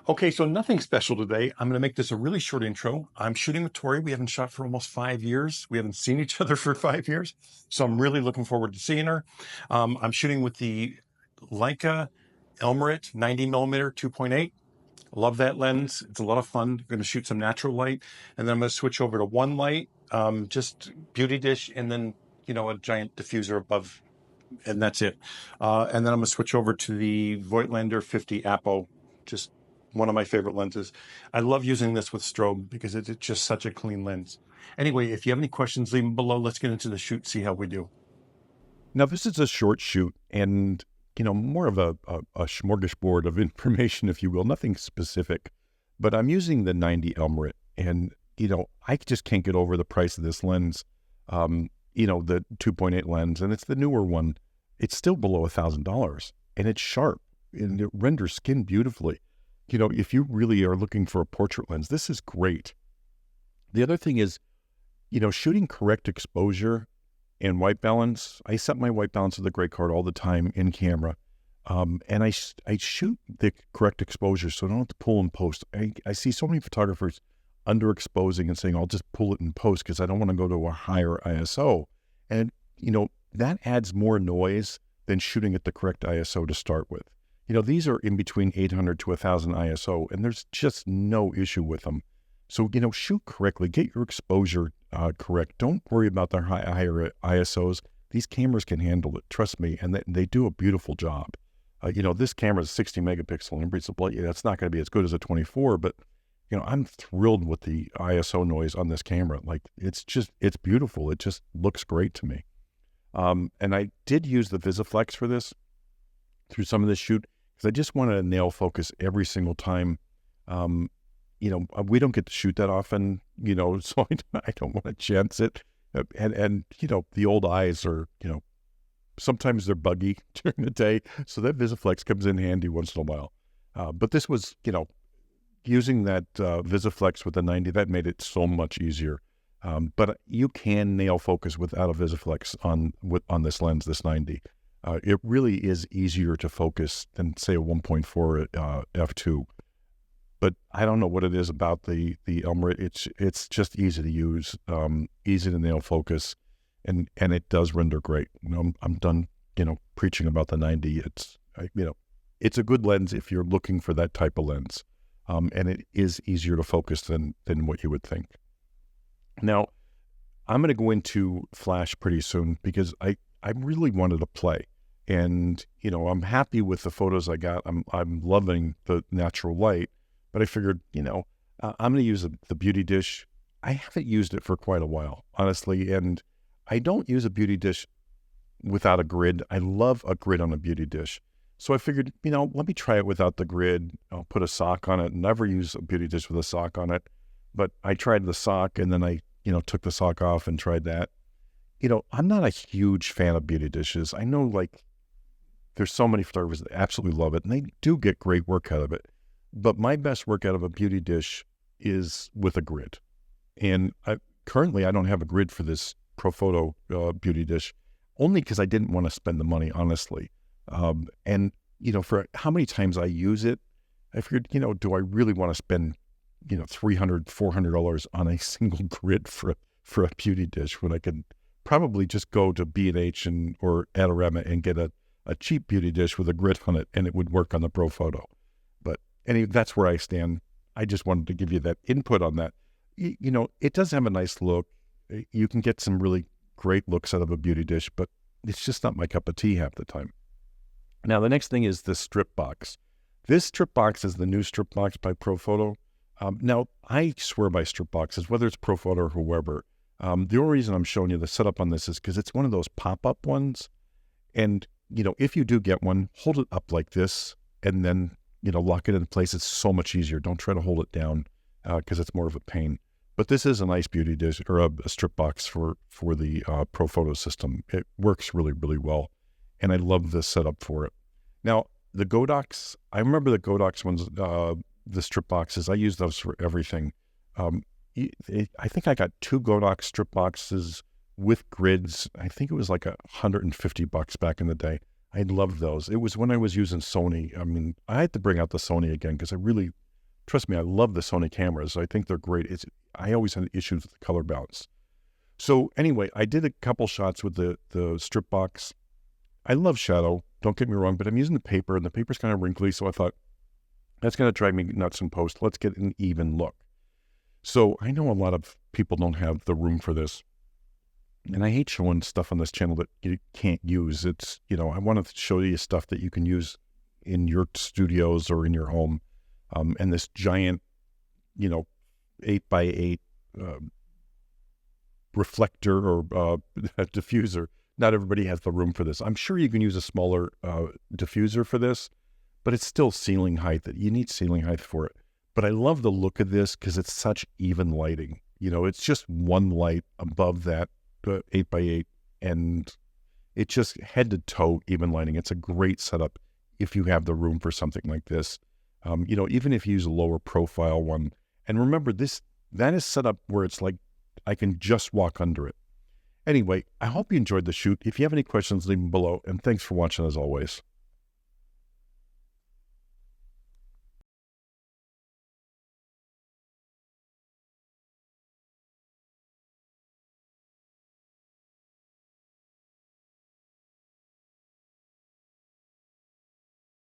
Okay, so nothing special today. I'm going to make this a really short intro. I'm shooting with Tori. We haven't shot for almost 5 years. We haven't seen each other for 5 years. So I'm really looking forward to seeing her. I'm shooting with the Leica Elmarit 90 millimeter 2.8. Love that lens. It's a lot of fun. I'm going to shoot some natural light. And then I'm going to switch over to one light, just beauty dish, and then, a giant diffuser above, and that's it. And then I'm going to switch over to the Voigtlander 50 Apo, just one of my favorite lenses. I love using this with strobe because it's just such a clean lens. Anyway, if you have any questions, leave them below. Let's get into the shoot, see how we do. Now, this is a short shoot and, more of a smorgasbord of information, if you will, nothing specific. But I'm using the 90 Elmarit and, I just can't get over the price of this lens, the 2.8 lens, and it's the newer one. It's still below $1,000 and it's sharp and it renders skin beautifully. If you really are looking for a portrait lens, this is great. The other thing is, shooting correct exposure and white balance. I set my white balance with the gray card all the time in camera. And I shoot the correct exposure so I don't have to pull in post. I see so many photographers underexposing and saying, I'll just pull it in post because I don't want to go to a higher ISO. And, that adds more noise than shooting at the correct ISO to start with. These are in between 800 to 1000 ISO, and there's just no issue with them. So, shoot correctly, get your exposure correct. Don't worry about their higher ISOs. These cameras can handle it, trust me, and they do a beautiful job. This camera is 60 megapixel, and that's not going to be as good as a 24, but, I'm thrilled with the ISO noise on this camera. Like, it's beautiful. It just looks great to me. And I did use the VisiFlex for this through some of this shoot because I just wanted to nail focus every single time. We don't get to shoot that often, so I don't want to chance it. And the old eyes are, sometimes they're buggy during the day. So that VisiFlex comes in handy once in a while. But this was, using that VisiFlex with the 90, that made it so much easier. But you can nail focus without a VisiFlex on this lens, this 90. It really is easier to focus than, say, a 1.4 f2. But I don't know what it is about the Elmarit. It's just easy to use, easy to nail focus, and it does render great. I'm done, preaching about the 90. It's a good lens if you're looking for that type of lens, and it is easier to focus than what you would think. Now, I'm going to go into flash pretty soon because I really wanted to play, and I'm happy with the photos I got. I'm loving the natural light. But I figured, I'm going to use the beauty dish. I haven't used it for quite a while, honestly, and I don't use a beauty dish without a grid. I love a grid on a beauty dish. So I figured, let me try it without the grid. I'll put a sock on it. Never use a beauty dish with a sock on it. But I tried the sock, and then I, took the sock off and tried that. I'm not a huge fan of beauty dishes. I know, there's so many photographers that absolutely love it, and they do get great work out of it. But my best work out of a beauty dish is with a grid. And currently I don't have a grid for this Profoto beauty dish, only because I didn't want to spend the money, honestly. And, for how many times I use it, I figured, do I really want to spend, $300, $400 on a single grid for a beauty dish when I can probably just go to B&H or Adorama and get a cheap beauty dish with a grid on it, and it would work on the Profoto. Anyway, that's where I stand. I just wanted to give you that input on that. It does have a nice look. You can get some really great looks out of a beauty dish, but it's just not my cup of tea half the time. Now, the next thing is the strip box. This strip box is the new strip box by Profoto. Now, I swear by strip boxes, whether it's Profoto or whoever. The only reason I'm showing you the setup on this is because it's one of those pop-up ones. And, if you do get one, hold it up like this and then lock it in place. It's so much easier. Don't try to hold it down because it's more of a pain. But this is a nice beauty dish or a strip box for the Profoto system. It works really, really well. And I love this setup for it. Now, the Godox, I remember the Godox ones, the strip boxes. I use those for everything. I think I got 2 Godox strip boxes with grids. I think it was like $150 back in the day. I loved those. It was when I was using Sony. I mean, I had to bring out the Sony again because I really trust me, I love the Sony cameras. I think they're great. I always had issues with the color balance. So anyway, I did a couple shots with the strip box. I love shadow, don't get me wrong, but I'm using the paper, and the paper's kind of wrinkly, so I thought, that's going to drive me nuts in post. Let's get an even look. So I know a lot of people don't have the room for this, and I hate showing stuff on this channel that you can't use. It's, I want to show you stuff that you can use in your studios or in your home. And this giant, 8x8 reflector or diffuser, not everybody has the room for this. I'm sure you can use a smaller diffuser for this, but it's still ceiling height. You need ceiling height for it. But I love the look of this because it's such even lighting. It's just one light above that 8x8, and it's just head to toe even lighting. It's a great setup if you have the room for something like this. Even if you use a lower profile one. And remember, that is set up where it's like I can just walk under it. Anyway, I hope you enjoyed the shoot. If you have any questions, leave them below. And thanks for watching as always.